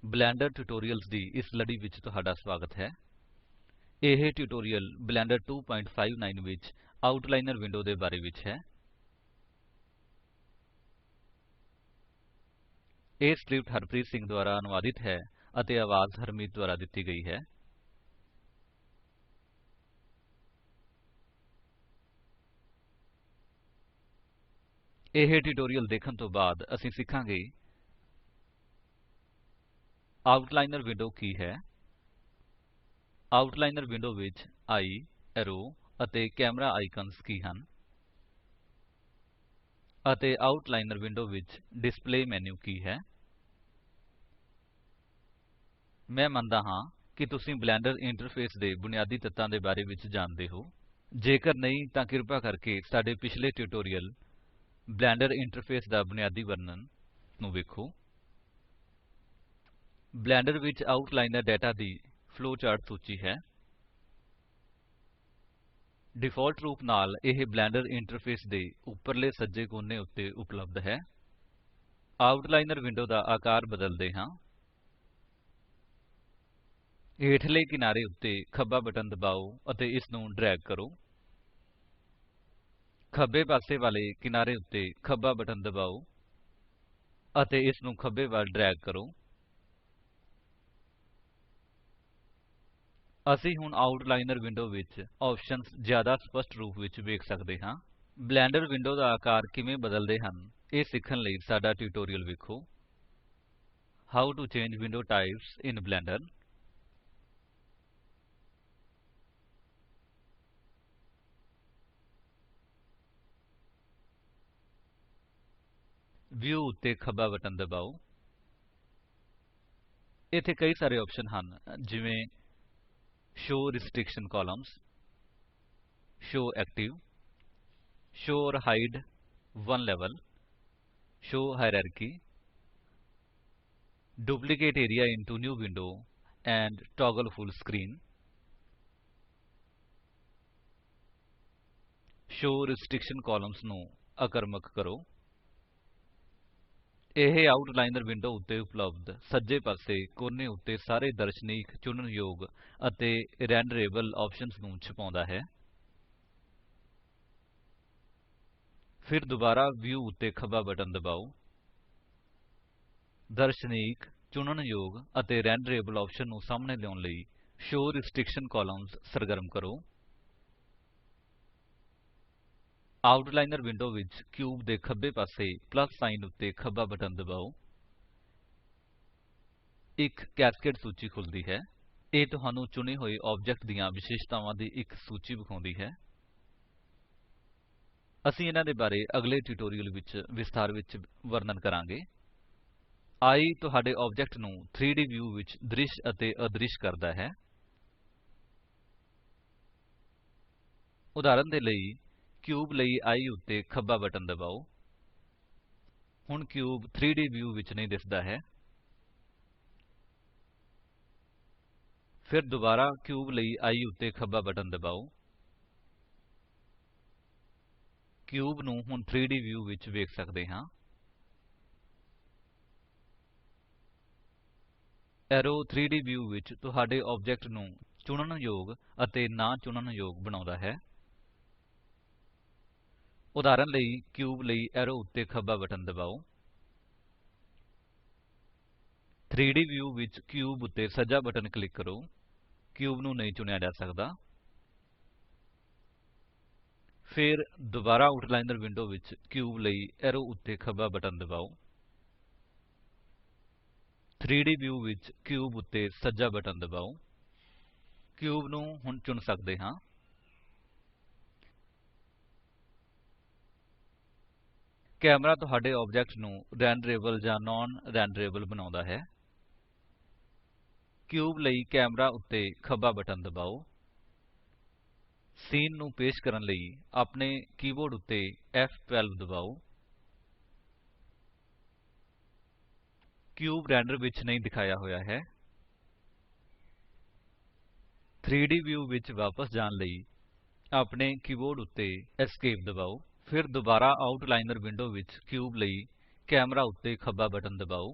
Blender ਟਿਊਟੋਰੀਅਲਜ਼ ਦੀ ਇਸ ਲੜੀ ਵਿੱਚ ਤੁਹਾਡਾ ਸਵਾਗਤ ਹੈ। ਇਹ ਟਿਊਟੋਰੀਅਲ ਬਲੈਂਡਰ 259 ਵਿੱਚ ਆਊਟਲਾਈਨਰ ਵਿੰਡੋ ਦੇ ਬਾਰੇ ਵਿੱਚ ਹੈ। ਇਹ ਸਕਰਿਪਟ ਹਰਪ੍ਰੀਤ ਸਿੰਘ ਦੁਆਰਾ ਅਨੁਵਾਦਿਤ ਹੈ ਅਤੇ ਆਵਾਜ਼ ਹਰਮੀਤ ਦੁਆਰਾ ਦਿੱਤੀ ਗਈ ਹੈ। ਇਹ ਟਿਊਟੋਰੀਅਲ ਦੇਖਣ ਤੋਂ ਬਾਅਦ ਅਸੀਂ ਸਿੱਖਾਂਗੇ ਆਊਟਲਾਈਨਰ ਵਿੰਡੋ ਕੀ ਹੈ, ਆਊਟਲਾਈਨਰ ਵਿੰਡੋ ਵਿੱਚ ਆਈ, ਐਰੋ ਅਤੇ ਕੈਮਰਾ ਆਇਕਨਜ਼ ਕੀ ਹਨ, ਅਤੇ ਆਊਟਲਾਈਨਰ ਵਿੰਡੋ ਵਿੱਚ ਡਿਸਪਲੇ ਮੇਨੂ ਕੀ ਹੈ। ਮੈਂ ਮੰਨਦਾ ਹਾਂ ਕਿ ਤੁਸੀਂ ਬਲੈਂਡਰ ਇੰਟਰਫੇਸ ਦੇ ਬੁਨਿਆਦੀ ਤੱਤਾਂ ਦੇ ਬਾਰੇ ਵਿੱਚ ਜਾਣਦੇ ਹੋ। ਜੇਕਰ ਨਹੀਂ ਤਾਂ ਕਿਰਪਾ ਕਰਕੇ ਸਾਡੇ ਪਿਛਲੇ ਟਿਊਟੋਰਿਅਲ ਬਲੈਂਡਰ ਇੰਟਰਫੇਸ ਦਾ ਬੁਨਿਆਦੀ ਵਰਣਨ ਨੂੰ ਵੇਖੋ। ਬਲੈਂਡਰ ਵਿੱਚ ਆਊਟਲਾਈਨਰ ਡੇਟਾ ਦੀ ਫਲੋਚਾਰਟ ਸੂਚੀ ਹੈ। ਡਿਫਾਲਟ ਰੂਪ ਨਾਲ ਇਹ ਬਲੈਂਡਰ ਇੰਟਰਫੇਸ ਦੇ ਉੱਪਰਲੇ ਸੱਜੇ ਕੋਨੇ ਉੱਤੇ ਉਪਲੱਬਧ ਹੈ। ਆਊਟਲਾਈਨਰ ਵਿੰਡੋ ਦਾ ਆਕਾਰ ਬਦਲਦੇ ਹਾਂ। ਹੇਠਲੇ ਕਿਨਾਰੇ ਉੱਤੇ ਖੱਬਾ ਬਟਨ ਦਬਾਓ ਅਤੇ ਇਸ ਨੂੰ ਡਰੈਗ ਕਰੋ। ਖੱਬੇ ਪਾਸੇ ਵਾਲੇ ਕਿਨਾਰੇ ਉੱਤੇ ਖੱਬਾ ਬਟਨ ਦਬਾਓ ਅਤੇ ਇਸ ਨੂੰ ਖੱਬੇ ਵੱਲ ਡਰੈਗ ਕਰੋ। ਅਸੀਂ ਹੁਣ ਆਊਟਲਾਈਨਰ ਵਿੰਡੋ ਵਿੱਚ ਆਪਸ਼ਨਸ ਜ਼ਿਆਦਾ ਸਪਸ਼ਟ ਰੂਪ ਵਿੱਚ ਵੇਖ ਸਕਦੇ ਹਾਂ। ਬਲੈਂਡਰ ਵਿੰਡੋ ਦਾ ਆਕਾਰ ਕਿਵੇਂ ਬਦਲਦੇ ਹਨ, ਇਹ ਸਿੱਖਣ ਲਈ ਸਾਡਾ ਟਿਊਟੋਰਿਅਲ ਵੇਖੋ। How to change window types in Blender. View ਉੱਤੇ ਖੱਬਾ ਬਟਨ ਦਬਾਓ। ਇੱਥੇ ਕਈ ਸਾਰੇ ਆਪਸ਼ਨ ਹਨ, ਜਿਵੇਂ show restriction columns, show active, show or hide one level, show hierarchy, duplicate area into new window and toggle full screen. Show restriction columns ਨੂੰ ਆਕਰਮਕ ਕਰੋ। ਇਹ ਆਊਟਲਾਈਨਰ ਵਿੰਡੋ ਉੱਤੇ ਉਪਲੱਬਧ ਸੱਜੇ ਪਾਸੇ ਕੋਨੇ ਉੱਤੇ ਸਾਰੇ ਦਰਸ਼ਨੀਕ, ਚੁਣਨਯੋਗ ਅਤੇ ਰੈਂਡਰੇਬਲ ਆਪਸ਼ਨਸ ਨੂੰ ਛੁਪਾਉਂਦਾ ਹੈ। ਫਿਰ ਦੁਬਾਰਾ ਵਿਊ ਉੱਤੇ ਖੱਬਾ ਬਟਨ ਦਬਾਓ। ਦਰਸ਼ਨੀਕ, ਚੁਣਨਯੋਗ ਅਤੇ ਰੈਂਡਰੇਬਲ ਆਪਸ਼ਨ ਨੂੰ ਸਾਹਮਣੇ ਲਿਆਉਣ ਲਈ ਸ਼ੋ ਰਿਸਟ੍ਰਿਕਸ਼ਨ ਕਾਲਮਸ ਸਰਗਰਮ ਕਰੋ। ਆਊਟਲਾਈਨਰ ਵਿੰਡੋ ਵਿੱਚ ਕਿਊਬ ਦੇ ਖੱਬੇ ਪਾਸੇ ਪਲੱਸ ਸਾਈਨ ਉੱਤੇ ਖੱਬਾ ਬਟਨ ਦਬਾਓ। ਇੱਕ ਕੈਸਕੇਡ ਸੂਚੀ ਖੁੱਲਦੀ ਹੈ। ਇਹ ਤੁਹਾਨੂੰ ਚੁਣੇ ਹੋਏ ਆਬਜੇਕਟ ਦੀਆਂ ਵਿਸ਼ੇਸ਼ਤਾਵਾਂ ਦੀ ਇੱਕ ਸੂਚੀ ਵਿਖਾਉਂਦੀ ਹੈ। ਅਸੀਂ ਇਹਨਾਂ ਦੇ ਬਾਰੇ ਅਗਲੇ ਟਿਊਟੋਰਿਅਲ ਵਿੱਚ ਵਿਸਥਾਰ ਵਿੱਚ ਵਰਣਨ ਕਰਾਂਗੇ। ਆਈ ਤੁਹਾਡੇ ਆਬਜੇਕਟ ਨੂੰ 3ਡੀ ਵਿਊ ਵਿੱਚ ਦ੍ਰਿਸ਼ ਅਤੇ ਅਦ੍ਰਿਸ਼ ਕਰਦਾ ਹੈ। ਉਦਾਹਰਨ ਦੇ ਲਈ ਕਿਊਬ ਲਈ ਆਈ ਉੱਤੇ ਖੱਬਾ ਬਟਨ ਦਬਾਓ। ਹੁਣ ਕਿਊਬ 3ਡੀ ਵਿਊ ਵਿੱਚ ਨਹੀਂ ਦਿਸਦਾ ਹੈ। ਫਿਰ ਦੁਬਾਰਾ ਕਿਊਬ ਲਈ ਆਈ ਉੱਤੇ ਖੱਬਾ ਬਟਨ ਦਬਾਓ। ਕਿਊਬ ਨੂੰ ਹੁਣ 3ਡੀ ਵਿਊ ਵਿੱਚ ਵੇਖ ਸਕਦੇ ਹਾਂ। ਐਰੋ 3ਡੀ ਵਿਊ ਵਿੱਚ ਤੁਹਾਡੇ ਆਬਜੇਕਟ ਨੂੰ ਚੁਣਨਯੋਗ ਅਤੇ ਨਾ ਚੁਣਨਯੋਗ ਬਣਾਉਂਦਾ ਹੈ। ਉਦਾਹਰਨ ਲਈ ਕਿਊਬ ਲਈ ਐਰੋ ਉੱਤੇ ਖੱਬਾ ਬਟਨ ਦਬਾਓ। 3ਡੀ ਵਿਊ ਵਿੱਚ ਕਿਊਬ ਉੱਤੇ ਸੱਜਾ ਬਟਨ ਕਲਿਕ ਕਰੋ। ਕਿਊਬ ਨੂੰ ਨਹੀਂ ਚੁਣਿਆ ਜਾ ਸਕਦਾ। ਫਿਰ ਦੁਬਾਰਾ ਆਊਟਲਾਈਨਰ ਵਿੰਡੋ ਵਿੱਚ ਕਿਊਬ ਲਈ ਐਰੋ ਉੱਤੇ ਖੱਬਾ ਬਟਨ ਦਬਾਓ। 3ਡੀ ਵਿਊ ਵਿੱਚ ਕਿਊਬ ਉੱਤੇ ਸੱਜਾ ਬਟਨ ਦਬਾਓ। ਕਿਊਬ ਨੂੰ ਹੁਣ ਚੁਣ ਸਕਦੇ ਹਾਂ। ਕੈਮਰਾ ਤੁਹਾਡੇ ਆਬਜੇਕਟ ਨੂੰ ਰੈਂਡਰੇਬਲ ਜਾਂ ਨਾਨ ਰੈਂਡਰੇਬਲ ਬਣਾਉਂਦਾ ਹੈ। ਕਿਊਬ ਲਈ ਕੈਮਰਾ ਉੱਤੇ ਖੱਬਾ ਬਟਨ ਦਬਾਓ। ਸੀਨ ਨੂੰ ਪੇਸ਼ ਕਰਨ ਲਈ ਆਪਣੇ ਕੀਬੋਰਡ ਉੱਤੇ F12 ਦਬਾਓ। ਕਿਊਬ ਰੈਂਡਰ ਵਿੱਚ ਨਹੀਂ ਦਿਖਾਇਆ ਹੋਇਆ ਹੈ। 3ਡੀ ਵਿਊ ਵਿੱਚ ਵਾਪਸ ਜਾਣ ਲਈ ਆਪਣੇ ਕੀਬੋਰਡ ਉੱਤੇ Esc ਦਬਾਓ। ਫਿਰ ਦੁਬਾਰਾ ਆਊਟਲਾਈਨਰ ਵਿੰਡੋ ਵਿੱਚ ਕਿਊਬ ਲਈ ਕੈਮਰਾ ਉੱਤੇ ਖੱਬਾ ਬਟਨ ਦਬਾਓ।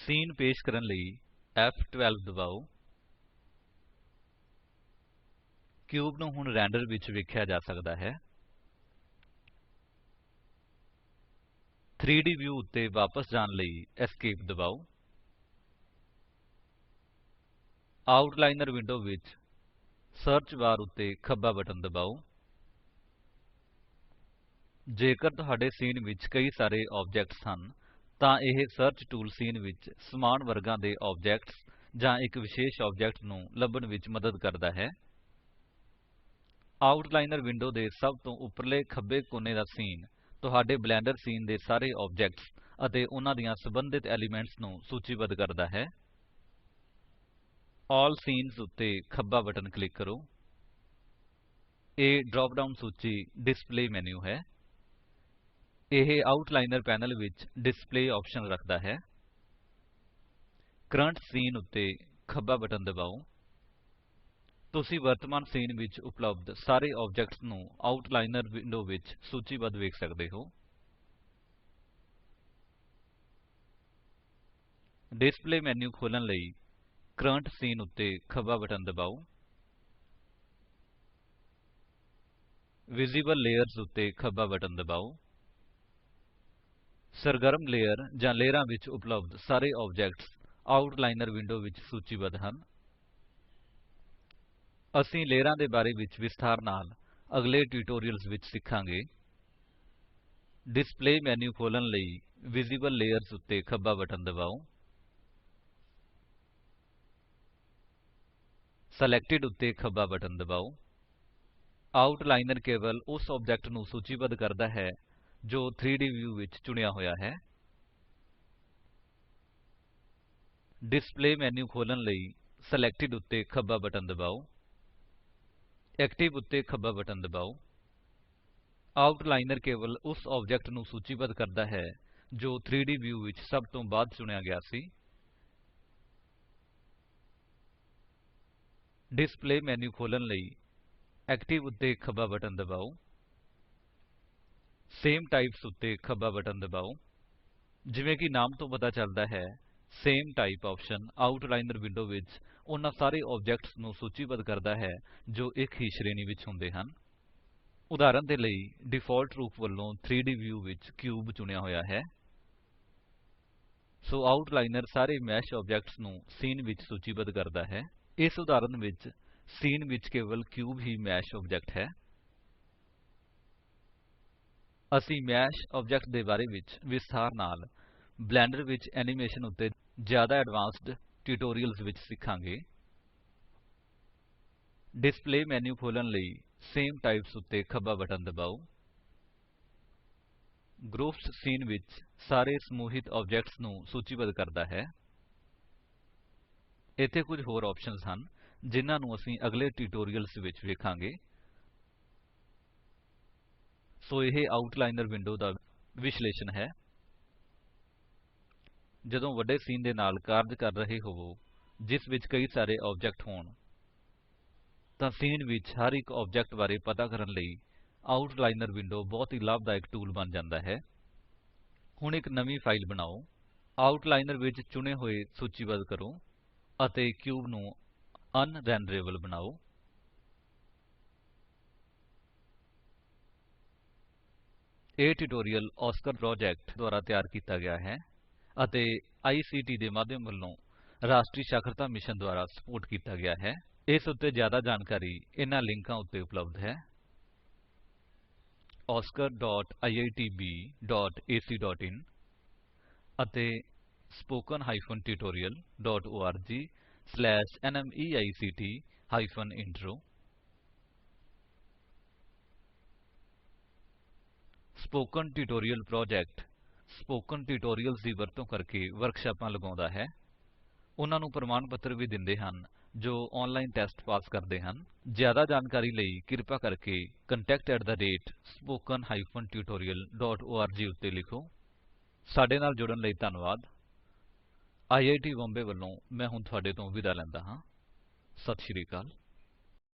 ਸੀਨ ਪੇਸ਼ ਕਰਨ ਲਈ F12 ਦਬਾਓ। ਕਿਊਬ ਨੂੰ ਹੁਣ ਰੈਂਡਰ ਵਿੱਚ ਵੇਖਿਆ ਜਾ ਸਕਦਾ ਹੈ। 3D ਵਿਊ ਉੱਤੇ ਵਾਪਸ ਜਾਣ ਲਈ Esc ਦਬਾਓ। ਆਉਟਲਾਈਨਰ ਵਿੰਡੋ ਵਿੱਚ ਸਰਚ ਬਾਰ ਉੱਤੇ ਖੱਬਾ ਬਟਨ ਦਬਾਓ। ਜੇਕਰ ਤੁਹਾਡੇ ਸੀਨ ਵਿੱਚ ਕਈ ਸਾਰੇ ਆਬਜੇਕਟਸ ਹਨ, ਤਾਂ ਇਹ ਸਰਚ ਟੂਲ ਸੀਨ ਵਿੱਚ ਸਮਾਨ ਵਰਗਾਂ ਦੇ ਆਬਜੇਕਟਸ ਜਾਂ ਇੱਕ ਵਿਸ਼ੇਸ਼ ਆਬਜੇਕਟ ਨੂੰ ਲੱਭਣ ਵਿੱਚ ਮਦਦ ਕਰਦਾ ਹੈ। ਆਉਟਲਾਈਨਰ ਵਿੰਡੋ ਦੇ ਸਭ ਤੋਂ ਉੱਪਰਲੇ ਖੱਬੇ ਕੋਨੇ ਦਾ ਸੀਨ ਤੁਹਾਡੇ ਬਲੈਂਡਰ ਸੀਨ ਦੇ ਸਾਰੇ ਆਬਜੇਕਟਸ ਅਤੇ ਉਨ੍ਹਾਂ ਦੀਆਂ ਸੰਬੰਧਿਤ ਐਲੀਮੈਂਟਸ ਨੂੰ ਸੂਚੀਬੱਧ ਕਰਦਾ ਹੈ। ਏਐਲਐਲ ਸੀਨਜ਼ ਉੱਤੇ ਖੱਬਾ ਬਟਨ ਕਲਿਕ ਕਰੋ। ਇਹ ਡਰਾਪ ਡਾਉਨ ਸੂਚੀ ਡਿਸਪਲੇ ਮੇਨੂ ਹੈ। ਇਹ ਆਉਟਲਾਈਨਰ ਪੈਨਲ ਵਿੱਚ ਡਿਸਪਲੇ ਆਪਸ਼ਨ ਰੱਖਦਾ ਹੈ। ਕਰੰਟ ਸੀਨ ਉੱਤੇ ਖੱਬਾ ਬਟਨ ਦਬਾਓ। ਤੁਸੀਂ ਵਰਤਮਾਨ ਸੀਨ ਵਿੱਚ ਉਪਲੱਬਧ ਸਾਰੇ ਆਬਜੇਕਟਸ ਨੂੰ ਆਉਟਲਾਈਨਰ ਵਿੰਡੋ ਵਿੱਚ ਸੂਚੀਬੱਧ ਵੇਖ ਸਕਦੇ ਹੋ। ਡਿਸਪਲੇ ਮੇਨੂ ਖੋਲ੍ਹਣ ਲਈ ਕਰੰਟ ਸੀਨ ਉੱਤੇ ਖੱਬਾ ਬਟਨ ਦਬਾਓ। ਵਿਜ਼ੀਬਲ ਲੇਅਰਜ਼ ਉੱਤੇ ਖੱਬਾ ਬਟਨ ਦਬਾਓ। ਸਰਗਰਮ ਲੇਅਰ ਜਾਂ ਲੇਅਰਾਂ ਵਿੱਚ ਉਪਲੱਬਧ ਸਾਰੇ ਆਬਜੇਕਟਸ ਆਉਟਲਾਈਨਰ ਵਿੰਡੋ ਵਿੱਚ ਸੂਚੀਬੱਧ ਹਨ। ਅਸੀਂ ਲੇਅਰਾਂ ਦੇ ਬਾਰੇ ਵਿੱਚ ਵਿਸਥਾਰ ਨਾਲ ਅਗਲੇ ਟਿਊਟੋਰਿਅਲਸ ਵਿੱਚ ਸਿੱਖਾਂਗੇ। ਡਿਸਪਲੇ ਮੇਨੂ ਖੋਲ੍ਹਣ ਲਈ ਵਿਜ਼ੀਬਲ ਲੇਅਰਜ਼ ਉੱਤੇ ਖੱਬਾ ਬਟਨ ਦਬਾਓ। ਸਿਲੈਕਟਿਡ ਉੱਤੇ ਖੱਬਾ ਬਟਨ ਦਬਾਓ। ਆਉਟਲਾਈਨਰ ਕੇਵਲ ਉਸ ਆਬਜੇਕਟ ਨੂੰ ਸੂਚੀਬੱਧ ਕਰਦਾ ਹੈ ਜੋ 3D ਵਿਊ ਵਿੱਚ ਚੁਣਿਆ ਹੋਇਆ ਹੈ। ਡਿਸਪਲੇ ਮੇਨੂ ਖੋਲ੍ਹਣ ਲਈ ਸਿਲੈਕਟਿਡ ਉੱਤੇ ਖੱਬਾ ਬਟਨ ਦਬਾਓ। ਐਕਟਿਵ ਉੱਤੇ ਖੱਬਾ ਬਟਨ ਦਬਾਓ। ਆਉਟਲਾਈਨਰ ਕੇਵਲ ਉਸ ਆਬਜੇਕਟ ਨੂੰ ਸੂਚੀਬੱਧ ਕਰਦਾ ਹੈ ਜੋ 3D ਵਿਊ ਵਿੱਚ ਸਭ ਤੋਂ ਬਾਅਦ ਚੁਣਿਆ ਗਿਆ ਸੀ। ਡਿਸਪਲੇ ਮੇਨੂ ਖੋਲ੍ਹਣ ਲਈ ਐਕਟਿਵ ਉੱਤੇ ਖੱਬਾ ਬਟਨ ਦਬਾਓ। ਸੇਮ ਟਾਈਪਸ ਉੱਤੇ ਖੱਬਾ ਬਟਨ ਦਬਾਓ। ਜਿਵੇਂ ਕਿ ਨਾਮ ਤੋਂ ਪਤਾ ਚੱਲਦਾ ਹੈ, ਸੇਮ ਟਾਈਪ ਆਪਸ਼ਨ ਆਉਟਲਾਈਨਰ ਵਿੰਡੋ ਵਿੱਚ ਉਹਨਾਂ ਸਾਰੇ ਆਬਜੇਕਟਸ ਨੂੰ ਸੂਚੀਬੱਧ ਕਰਦਾ ਹੈ ਜੋ ਇੱਕ ਹੀ ਸ਼੍ਰੇਣੀ ਵਿੱਚ ਹੁੰਦੇ ਹਨ। ਉਦਾਹਰਨ ਦੇ ਲਈ ਡਿਫਾਲਟ ਰੂਪ ਵਲੋਂ 3D ਵਿਊ ਵਿੱਚ ਕਿਊਬ ਚੁਣਿਆ ਹੋਇਆ ਹੈ। ਸੋ ਆਉਟਲਾਈਨਰ ਸਾਰੇ ਮੈਸ਼ ਆਬਜੇਕਟਸ ਨੂੰ ਸੀਨ ਵਿੱਚ ਸੂਚੀਬੱਧ ਕਰਦਾ ਹੈ। ਇਸ ਉਦਾਹਰਨ ਵਿੱਚ ਸੀਨ ਵਿੱਚ ਕੇਵਲ ਕਿਊਬ ਹੀ ਮੈਸ਼ ਆਬਜੇਕਟ ਹੈ। ਅਸੀਂ ਮੈਸ਼ ਆਬਜੇਕਟ ਦੇ ਬਾਰੇ ਵਿੱਚ ਵਿਸਥਾਰ ਨਾਲ ਬਲੈਂਡਰ ਵਿੱਚ ਐਨੀਮੇਸ਼ਨ ਉੱਤੇ ਜ਼ਿਆਦਾ ਐਡਵਾਂਸਡ ਟਿਊਟੋਰਿਅਲਸ ਵਿੱਚ ਸਿੱਖਾਂਗੇ। ਡਿਸਪਲੇ ਮੇਨੂ ਖੋਲ੍ਹਣ ਲਈ ਸੇਮ ਟਾਈਪਸ ਉੱਤੇ ਖੱਬਾ ਬਟਨ ਦਬਾਓ। ਗਰੁੱਪਸ ਸੀਨ ਵਿੱਚ ਸਾਰੇ ਸਮੂਹਿਤ ਆਬਜੇਕਟਸ ਨੂੰ ਸੂਚੀਬੱਧ ਕਰਦਾ ਹੈ। ਇੱਥੇ ਕੁੱਝ ਹੋਰ ਆਪਸ਼ਨਸ ਹਨ ਜਿਨ੍ਹਾਂ ਨੂੰ ਅਸੀਂ ਅਗਲੇ ਟਿਊਟੋਰਿਅਲਸ ਵਿੱਚ ਵੇਖਾਂਗੇ। ਸੋ ਇਹ ਆਉਟਲਾਈਨਰ ਵਿੰਡੋ ਦਾ ਵਿਸ਼ਲੇਸ਼ਣ ਹੈ। ਜਦੋਂ ਵੱਡੇ ਸੀਨ ਦੇ ਨਾਲ ਕਾਰਜ ਕਰ ਰਹੇ ਹੋਵੋ ਜਿਸ ਵਿੱਚ ਕਈ ਸਾਰੇ ਆਬਜੇਕਟ ਹੋਣ, ਤਾਂ ਸੀਨ ਵਿੱਚ ਹਰ ਇੱਕ ਆਬਜੇਕਟ ਬਾਰੇ ਪਤਾ ਕਰਨ ਲਈ ਆਉਟਲਾਈਨਰ ਵਿੰਡੋ ਬਹੁਤ ਹੀ ਲਾਭਦਾਇਕ ਟੂਲ ਬਣ ਜਾਂਦਾ ਹੈ। ਹੁਣ ਇੱਕ ਨਵੀਂ ਫਾਇਲ ਬਣਾਓ। ਆਉਟਲਾਈਨਰ ਵਿੱਚ ਚੁਣੇ ਹੋਏ ਸੂਚੀਬੱਧ ਕਰੋ ਅਤੇ ਕਿਊਬ ਨੂੰ ਅਨਰੈਂਡਰੇਬਲ ਬਣਾਓ। ਇਹ ਟਿਊਟੋਰਿਅਲ ਓਸਕਾਰ ਪ੍ਰੋਜੇਕਟ ਦੁਆਰਾ ਤਿਆਰ ਕੀਤਾ ਗਿਆ ਹੈ ਅਤੇ ਆਈਸੀਟੀ ਦੇ ਮਾਧਿਅਮ ਵਲੋਂ ਰਾਸ਼ਟਰੀ ਸਾਖਰਤਾ ਮਿਸ਼ਨ ਦੁਆਰਾ ਸਪੋਰਟ ਕੀਤਾ ਗਿਆ ਹੈ। ਇਸ ਉੱਤੇ ਜ਼ਿਆਦਾ ਜਾਣਕਾਰੀ ਇਨ੍ਹਾਂ ਲਿੰਕਾਂ ਉੱਤੇ ਉਪਲੱਬਧ ਹੈ। oscariitbacin ਅਤੇ spoken-tutorial.org/nmeict-intro। Spoken tutorial project spoken tutorials ਦੀ ਵਰਤੋਂ ਕਰਕੇ ਵਰਕਸ਼ਾਪਾਂ ਲਗਾਉਂਦਾ ਹੈ। ਉਨ੍ਹਾਂ ਨੂੰ ਪ੍ਰਮਾਣ ਪੱਤਰ ਵੀ ਦਿੰਦੇ ਹਨ ਜੋ ਆਨਲਾਈਨ ਟੈਸਟ ਪਾਸ ਕਰਦੇ ਹਨ। ਜ਼ਿਆਦਾ ਜਾਣਕਾਰੀ ਲਈ ਕਿਰਪਾ ਕਰਕੇ contact@spoken-tutorial.org ਉੱਤੇ ਲਿਖੋ। ਸਾਡੇ ਨਾਲ ਜੁੜਨ ਲਈ ਧੰਨਵਾਦ। ਆਈਆਈਟੀ ਬੰਬੇ ਵੱਲੋਂ ਮੈਂ ਹੁਣ ਤੁਹਾਡੇ ਤੋਂ ਵਿਦਾ ਲੈਂਦਾ ਹਾਂ। ਸਤਿ ਸ਼੍ਰੀ ਅਕਾਲ।